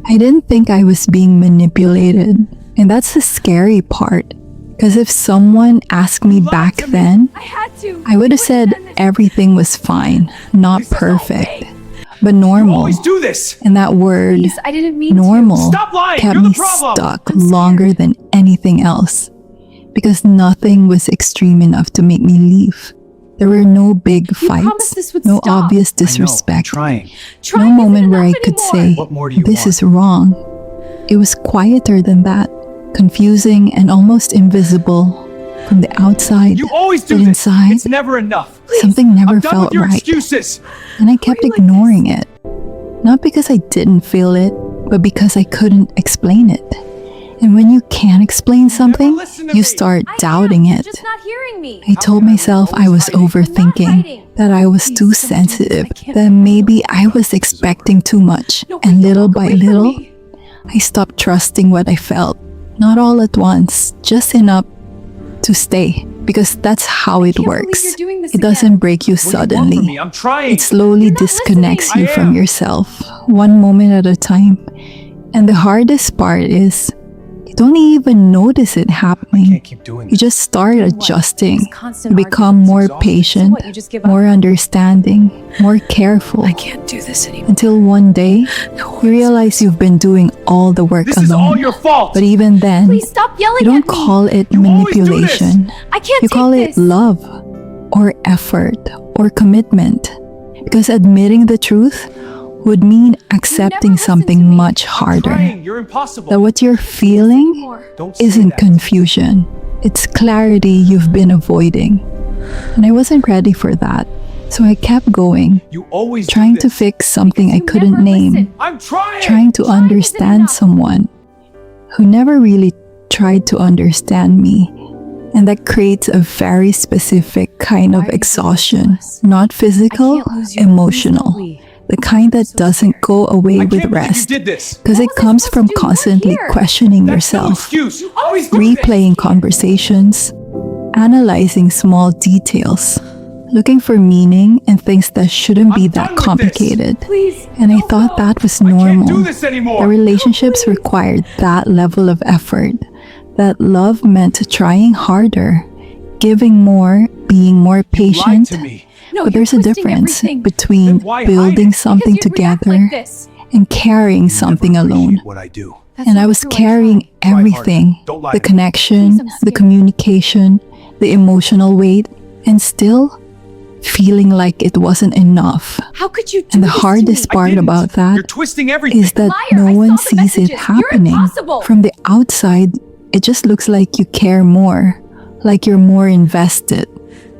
I didn't think I was being manipulated. And that's the scary part. Because if someone asked me back then, I had to. I would have said everything was fine, not perfect, but normal. Always do this. And that word, Please, I didn't mean normal, Stop lying. kept You're the me problem. stuck I'm scared. longer than anything else. Because nothing was extreme enough to make me leave. There were no big You fights, promised this would no stop. obvious I know, disrespect, trying. no Trying moment isn't where I enough could anymore. say, What more do you this want? is wrong. It was quieter than that, confusing and almost invisible. From the outside, You always do but this. inside, It's never enough. something never I'm done felt with your right. excuses. And I kept Why are you like ignoring it. Not because I didn't feel it, but because I couldn't explain it. And when you can't explain something, listen to you me. start I am. doubting You're it. just not hearing me. I told myself I was I'm not overthinking, hiding. that I was Please too don't do this. I sensitive, can't that handle maybe I was expecting too much. No, And wait, little walk by away from little, me. I stopped trusting what I felt. Not all at once, just enough to stay. Because that's how it can't believe works. you're doing this It doesn't again. break you What do you want from suddenly. me? I'm trying. It slowly You're not disconnects listening. you I from am. yourself, one moment at a time. And the hardest part is, you don't even notice it I happening. can't keep doing You this. just start adjusting. This constant You become arguments. more exhausting. patient, So what, you just give up? more understanding, more careful. I can't do this anymore. Until one day, No, you realize you've been doing all the work This is all alone. your fault. But even then, Please stop yelling you don't at me. call it You always do this. manipulation. I can't You take call this. it love or effort or commitment. Because admitting the truth would mean accepting listened to something me. much I'm harder. trying. You're impossible. That what you're feeling Anymore. Don't say isn't that. confusion. It's clarity you've been avoiding. And I wasn't ready for that. So I kept going, You always do trying to this. fix something I You couldn't never name. listen. I'm trying. Trying to Trying isn't understand enough. someone who never really tried to understand me. And that creates a very specific kind Why of are you doing this to exhaustion. us? Not I physical, can't lose you. emotional. Please don't leave. The kind that so doesn't scared. go away I with can't believe rest. you did this. Because What it was I comes supposed from to do? We're constantly here. questioning That's no yourself, excuse. You always do this. replaying conversations, analyzing small details, looking for meaning in things that shouldn't be I'm that done with this. complicated. Please. And I don't thought go. that was I can't normal. do this anymore. The relationships required that level of effort. That love meant trying harder, giving more, being more You lied patient. to me. No, But you're there's a twisting difference everything. between Then why hide building it? something Because you'd react together like this. and carrying something Never alone. appreciate what I do. That's And not I was true. carrying tried. Try harder. everything, Don't lie the to me. connection, Please, I'm the scared. communication, the emotional weight, and still feeling like it wasn't enough. How could you do And the this to hardest me? I part didn't. about that You're twisting everything. is that Liar, no I one saw the sees it messages. You're happening. impossible. From the outside, it just looks like you care more, like you're more invested,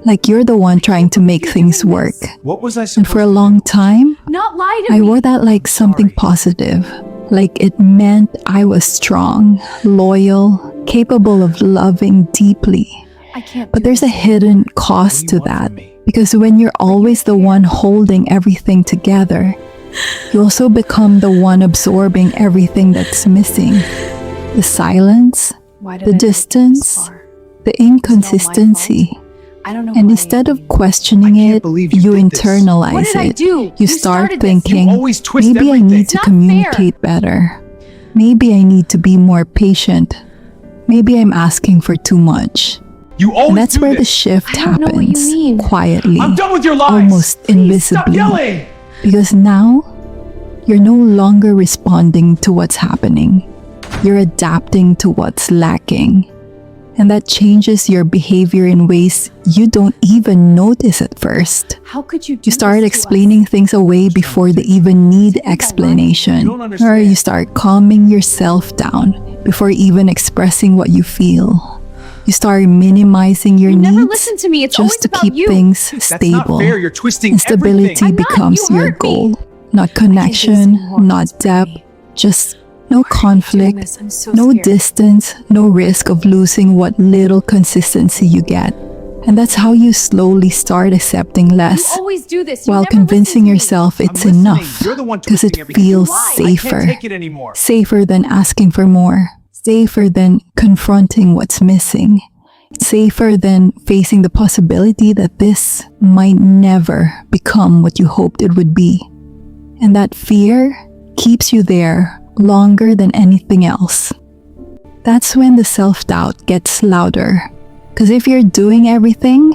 like you're the one trying to make you're things doing work. this. What was I And supposed for a to long do? time, Not lie to I me. wore that like something Sorry. positive. Like it meant I was strong, loyal, capable of loving deeply. I can't. But do there's a this. hidden cost What do to you want that. from me? Because when you're always the one holding everything together, you also become the one absorbing everything that's missing. The silence, Why did the I make it this distance, far? the inconsistency. I don't know. And who I instead am. of questioning I can't it, believe you you did this. internalize What did I it. do? You start started this. thinking, You always twist maybe I everything. need to Not communicate better. Maybe I need to be more patient. Maybe I'm asking for too much. You always And that's do where this. the shift I don't know what you happens mean. quietly, I'm done with your lies. almost Please, stop invisibly. yelling. Because now you're no longer responding to what's happening. You're adapting to what's lacking. And that changes your behavior in ways you don't even notice at first. How could you? Do You start this to explaining us? things away before they even need explanation. You don't Or understand. you start calming yourself down before even expressing what you feel. You start minimizing your You never needs listen to me. It's just always to about keep you. things That's not stable. fair. You're twisting And stability everything. I'm not. becomes You your hurt me. goal. Not I can't do this connection, anymore. not Just leave depth, me. just no Doing conflict, this. I'm so no scared. distance, no risk of losing what little consistency you get. And that's how you slowly start accepting You less always do this. You while never convincing listen to me. yourself I'm it's listening. enough. You're the one Because twisting it everything. feels You lie. I safer. can't take it anymore. Safer than asking for more. Safer than confronting what's missing. Safer than facing the possibility that this might never become what you hoped it would be. And that fear keeps you there longer than anything else. That's when the self-doubt gets louder. Because if you're doing everything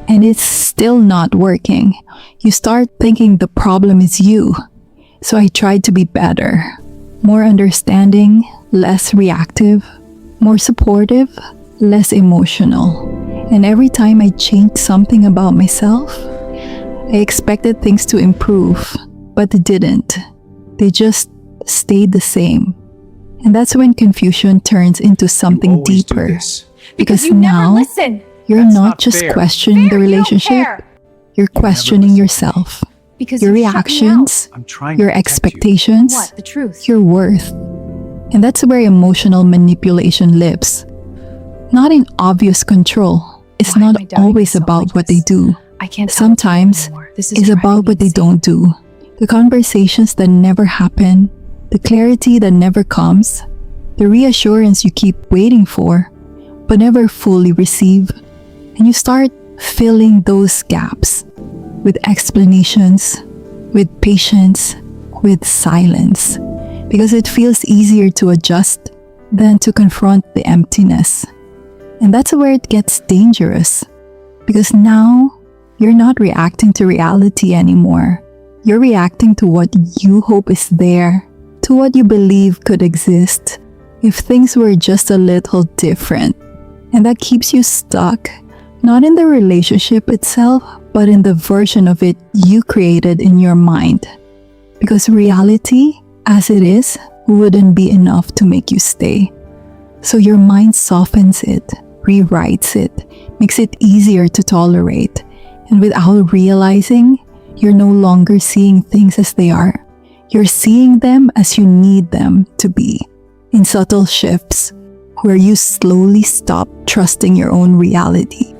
and it's still not working, you start thinking the problem is you. So I tried to be better, more understanding, less reactive, more supportive, less emotional. And every time I changed something about myself, I expected things to improve, but they didn't. They just stayed the same. And that's when confusion turns into something Always do deeper. this. Because you never now listen. you're That's not not just fair. questioning the Fair, you don't relationship, care. you're questioning listen. yourself, Because your you shut me out. reactions, I'm trying your to protect you. expectations, What? The truth. your worth. And that's where emotional manipulation lives. Not in obvious control. It's Why am not I doubting always myself about like what this? they do. I can't. Sometimes anymore. This it's driving about me what they insane. don't do. The conversations that never happen, the clarity that never comes, the reassurance you keep waiting for, but never fully receive. And you start filling those gaps with explanations, with patience, with silence. Because it feels easier to adjust than to confront the emptiness. And that's where it gets dangerous. Because now, you're not reacting to reality anymore. You're reacting to what you hope is there, to what you believe could exist if things were just a little different. And that keeps you stuck, not in the relationship itself, but in the version of it you created in your mind. Because reality, as it is, wouldn't be enough to make you stay. So your mind softens it, rewrites it, makes it easier to tolerate. And without realizing, you're no longer seeing things as they are. You're seeing them as you need them to be, in subtle shifts, where you slowly stop trusting your own reality,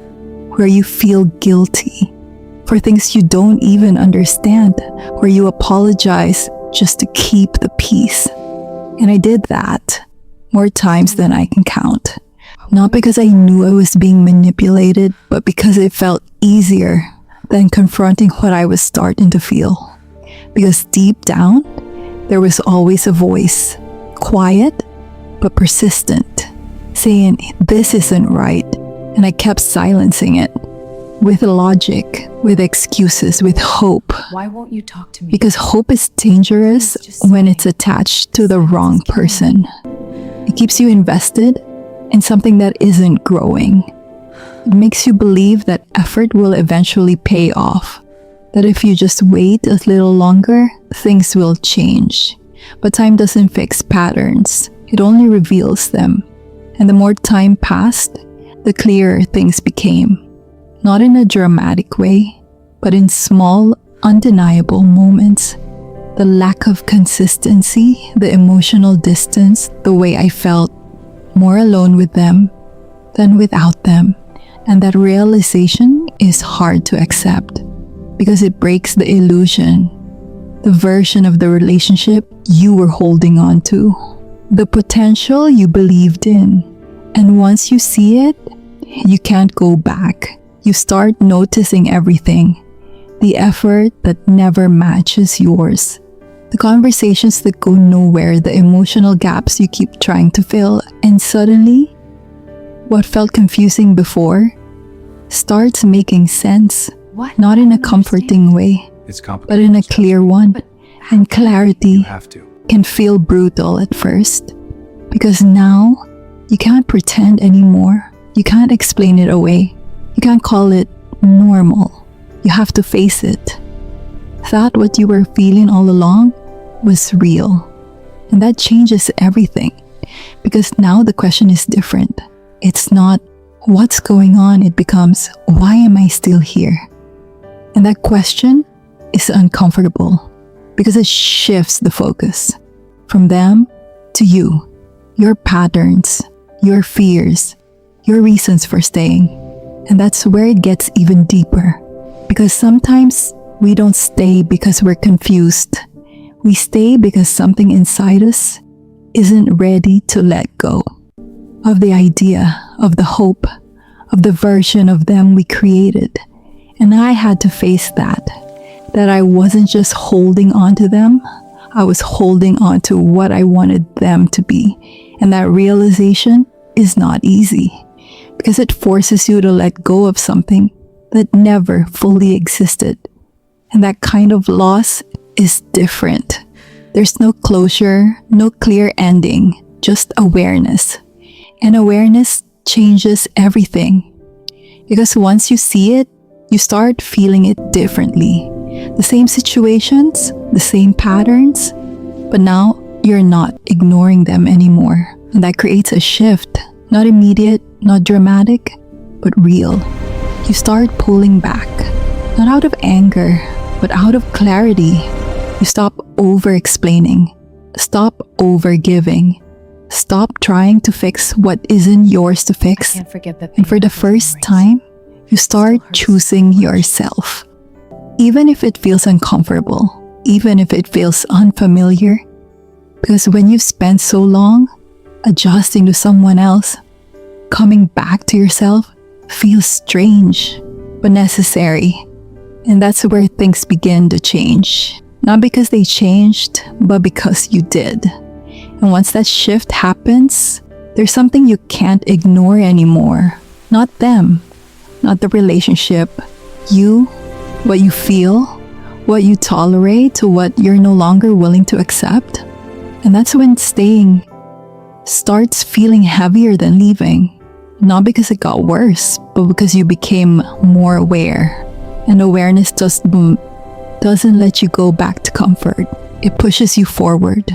where you feel guilty for things you don't even understand, where you apologize just to keep the peace. And I did that more times than I can count. Not because I knew I was being manipulated, but because it felt easier than confronting what I was starting to feel. Because deep down, there was always a voice, quiet but persistent, saying, "This isn't right." And I kept silencing it with logic, with excuses, with hope. Why won't you talk to me? Because hope is dangerous when it's attached to the wrong person. It keeps you invested in something that isn't growing. It makes you believe that effort will eventually pay off. That if you just wait a little longer, things will change. But time doesn't fix patterns. It only reveals them. And the more time passed, the clearer things became. Not in a dramatic way, but in small, undeniable moments. The lack of consistency, the emotional distance, the way I felt more alone with them than without them. And that realization is hard to accept because it breaks the illusion, the version of the relationship you were holding on to, the potential you believed in. And once you see it, you can't go back. You start noticing everything, the effort that never matches yours, the conversations that go nowhere, the emotional gaps you keep trying to fill, and suddenly, what felt confusing before starts making sense, What? not in I a don't comforting way, It's complicated. but in a clear one. But And clarity You have to. can feel brutal at first, because now you can't pretend anymore. You can't explain it away. You can't call it normal. You have to face it. That what you were feeling all along was real. And that changes everything. Because now the question is different. It's not what's going on, it becomes why am I still here? And that question is uncomfortable because it shifts the focus from them to you, your patterns, your fears, your reasons for staying. And that's where it gets even deeper. Because sometimes we don't stay because we're confused. We stay because something inside us isn't ready to let go of the idea, of the hope, of the version of them we created. And I had to face that I wasn't just holding on to them, I was holding on to what I wanted them to be. And that realization is not easy because it forces you to let go of something that never fully existed. And that kind of loss is different. There's no closure, no clear ending, just awareness. And awareness changes everything. Because once you see it, you start feeling it differently. The same situations, the same patterns, but now you're not ignoring them anymore. And that creates a shift, not immediate, not dramatic, but real. You start pulling back, not out of anger, but out of clarity. You stop over-explaining, stop over-giving, stop trying to fix what isn't yours to fix. Can't forget that. And for the first time, you start choosing yourself. Even if it feels uncomfortable, even if it feels unfamiliar, because when you've spent so long adjusting to someone else, coming back to yourself feels strange, but necessary. And that's where things begin to change. Not because they changed, but because you did. And once that shift happens, there's something you can't ignore anymore. Not them, not the relationship, you, what you feel, what you tolerate to what you're no longer willing to accept. And that's when staying starts feeling heavier than leaving. Not because it got worse, but because you became more aware. And awareness doesn't let you go back to comfort. It pushes you forward,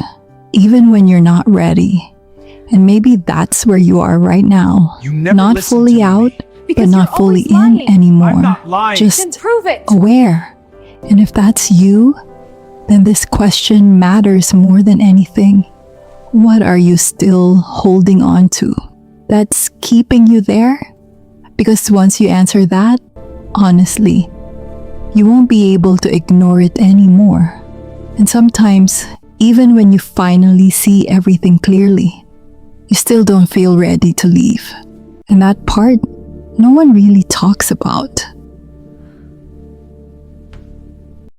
even when you're not ready. And maybe that's where you are right now. You never Not listened fully to me. out, but Because not you're fully always in lying. anymore. I'm not lying. Then Just prove it. aware. And if that's you, then this question matters more than anything. What are you still holding on to that's keeping you there? Because once you answer that, honestly, you won't be able to ignore it anymore. And sometimes, even when you finally see everything clearly, you still don't feel ready to leave. And that part, no one really talks about.